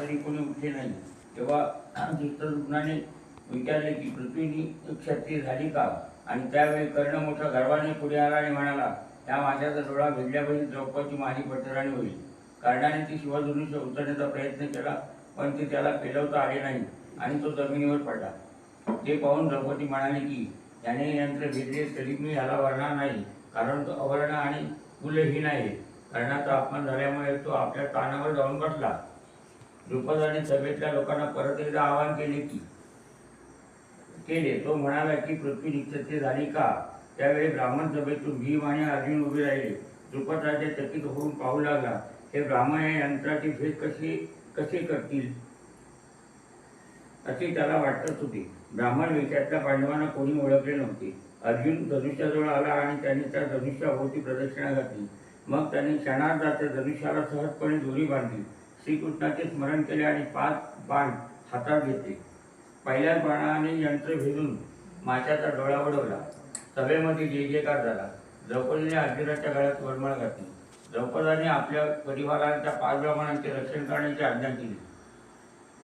तरी कोणी उठले नाही. तेव्हा चित्रदुम्नाने विचारले की पृथ्वीनी क्षत्रिय झाली का? आणि त्यावेळी कर्ण मोठा गर्वाने पुढे आला आणि म्हणाला, त्या माझ्याचा डोळा भिडल्यापासून द्रौपदी माझी पटराणी होईल. कर्णाने ती शिवधनुष्य उचलण्याचा प्रयत्न केला, पण ते त्याला पेलवता आले नाही आणि तो जमिनीवर पडला. ते पाहून द्रौपदी म्हणाली की त्याने यंत्र भेदले तरी मी ह्याला वरणार नाही, कारण तो अवर्ण आणि कुलहीन आहे. कर्णाचा अपमान झाल्यामुळे तो आपल्या स्थानावर जाऊन बसला. द्रुपदाने सभेतल्या लोकांना परत एकदा आवाहन केले. तो म्हणाला की पृथ्वी निक्षत्रिय झाली का? त्यावेळी ब्राह्मण सभेतून भीम आणि अर्जुन उभे राहिले. द्रुपद राजा चकित होऊन पाहू लागला, हे ब्राह्मण या यंत्राचे भेद कसे करतील असे त्याला वाटत होते. ब्राह्मण वेशातल्या पांडवांना कोणी ओळखले नव्हते. अर्जुन धनुष्याजवळ आला आणि त्याने त्या धनुष्याभोवती प्रदक्षिणा घातली. मग त्याने क्षणार्धात त्या धनुष्याला सहजपणे दोरी बांधली. श्रीकृष्णाचे स्मरण केले आणि 5 बाण हातात घेतले. पहिल्याच बाणाने यंत्र भेदून माशाचा डोळा उडवला. सभेमध्ये जय जयकार झाला. द्रौपदीने अर्जुनाच्या गळ्यात वरमाळ घातली. द्रौपदाने आपल्या परिवाराच्या 5 ब्राह्मणांचे रक्षण करण्याची आज्ञा केली.